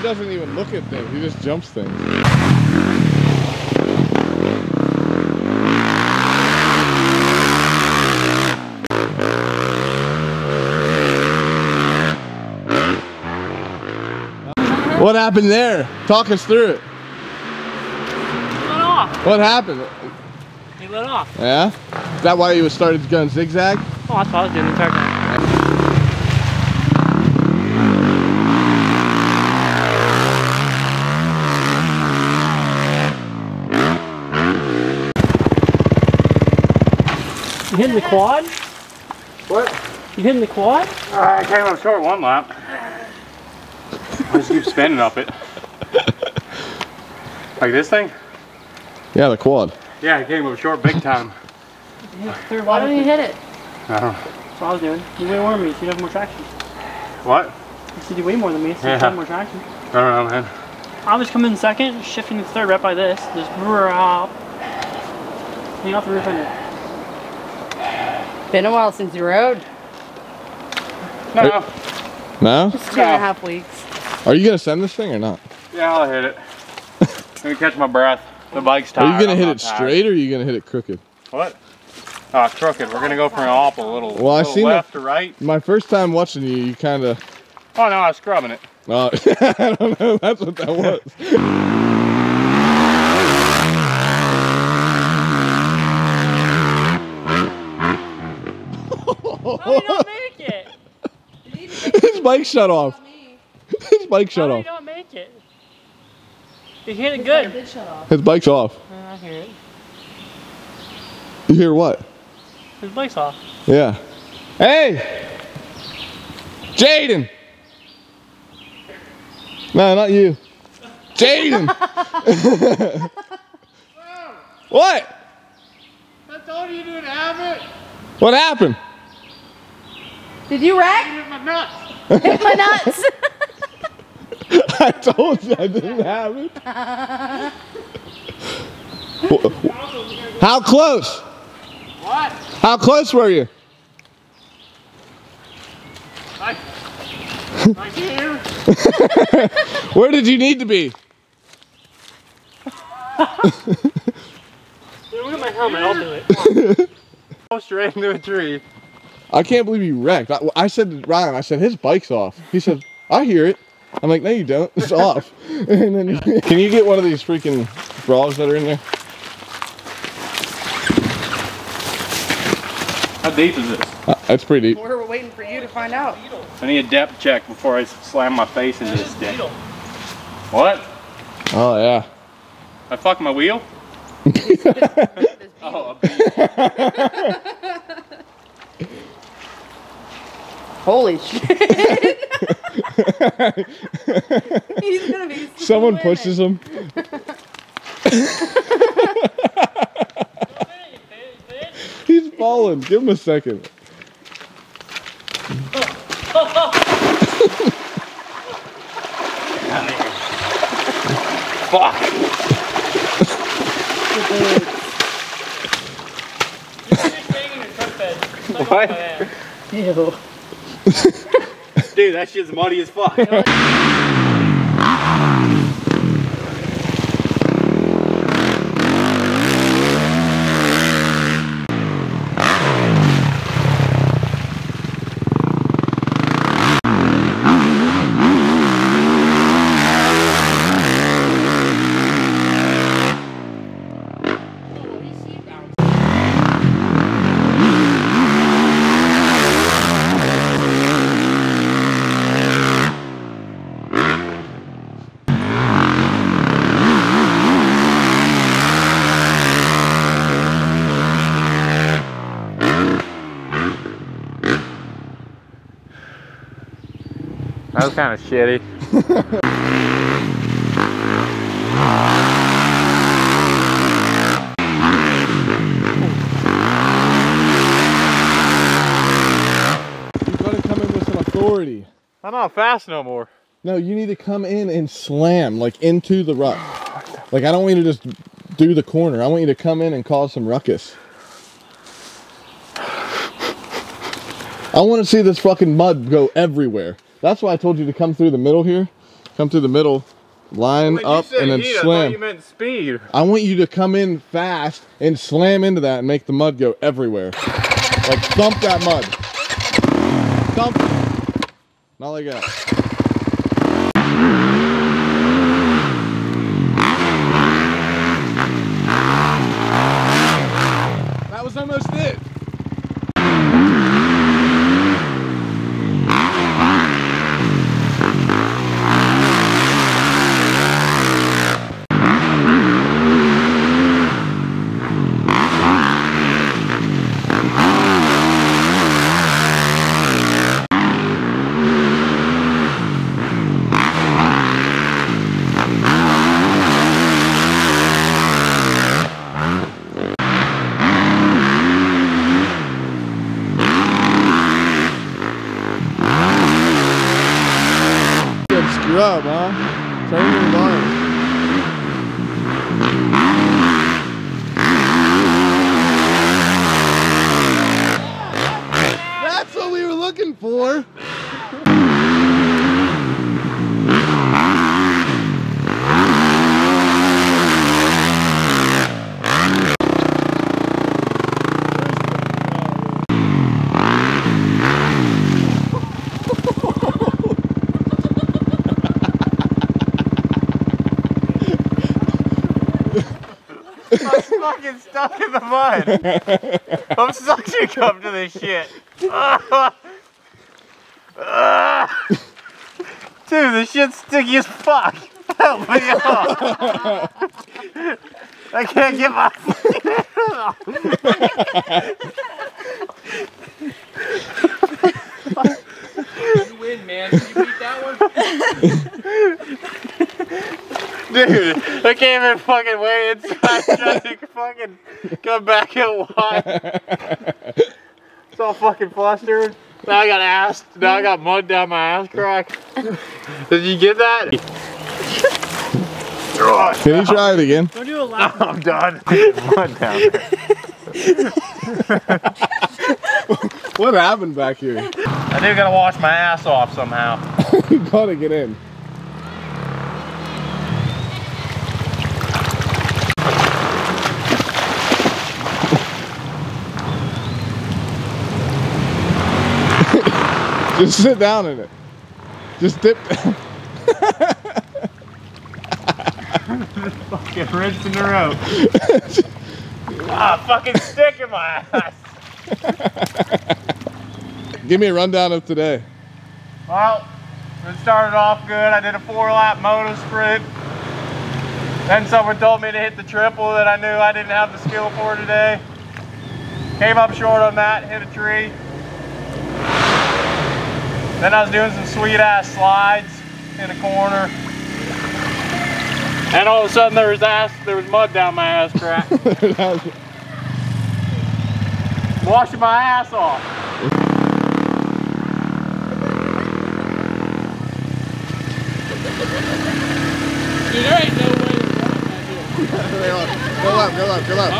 doesn't even look at things. He just jumps things. What happened there? Talk us through it. He lit off. What happened? He lit off. Yeah? Is that why you started going zigzag? Oh, that's what I was doing the entire time. You hitting the quad? What? You hitting the quad? I came up short one lap. I just keep spinning up it. Like this thing? Yeah, the quad. Yeah, I came up short big time. Why don't you hit it? I don't know. That's what I was doing. You weigh more than me, so you have more traction. What? You said you weigh more than me, so you have more traction. I don't know, man. I was coming in second, shifting to third right by this. Just hang off the roof under. Been a while since you rode. No. No? Just 2.5 weeks. Are you gonna send this thing or not? Yeah, I'll hit it. Let me catch my breath. The bike's tired. Are you gonna I'm hit not it tired. straight or are you gonna hit it crooked? What? Oh, crooked. We're gonna go for an off a little, Well, I seen left to right. My first time watching you, you kind of. Oh no, I was scrubbing it. I don't know. That's what that was. Oh, you don't make it! His bike shut off. His bike shut How off. you don't make it? You hit it good. His bike's off. I hear it. You hear what? His bike's off. Yeah. Hey! Jaden! No, not you. Jaden! What? I told you to have it. What happened? Did you wreck? Hit my nuts. Hit my nuts. I told you I didn't have it. How close? What? How close were you? Right here. Where did you need to be? Dude, look at my helmet, I'll do it. Go straight into a tree. I can't believe you wrecked. I said to Ryan, I said, his bike's off. He said, I hear it. I'm like, no you don't, it's off. And then, can you get one of these freaking bras that are in there? How deep is this? It's pretty deep. We're waiting for you to find out. I need a depth check before I slam my face into this stick. What? Oh yeah. I fucked my wheel? Oh, a beat. Holy shit. He's gonna be Someone pushes him. He's falling. Give him a second. Fuck. What? Ew. Dude, that shit's muddy as fuck. That was kind of shitty. You gotta come in with some authority. I'm not fast no more. No, you need to come in and slam, like, into the rut. Like, I don't want you to just do the corner. I want you to come in and cause some ruckus. I want to see this fucking mud go everywhere. That's why I told you to come through the middle here. Come through the middle, line up, and then I thought slam. you meant speed. I want you to come in fast and slam into that and make the mud go everywhere. Like thump that mud. Thump. Not like that. That was almost it. Screw up, huh? Turn your line. That's what we were looking for. I'm fucking stuck in the mud. I'm suction cup to this shit. Dude, this shit's sticky as fuck. Help me out. I can't get my fucking hand off. You win, man. Did you beat that one? Dude, I can't even fucking wait inside trying to fucking come back out wide. It's all fucking flustered. Now I got ass. Now I got mud down my ass crack. Did you get that? Can you try it again? Don't do a lap. I'm done. Mud down there. What happened back here? I do gotta wash my ass off somehow. You gotta get in. Just sit down in it. Just dip down. Fucking rinse in the road. Ah, fucking stick in my ass. Give me a rundown of today. Well, it started off good. I did a 4-lap moto sprint. Then someone told me to hit the triple that I knew I didn't have the skill for today. Came up short on that, hit a tree. Then I was doing some sweet ass slides in a corner. And all of a sudden there was mud down my ass crack. Washing my ass off. Dude, there ain't no way we're going back here. Go up, go up, go up.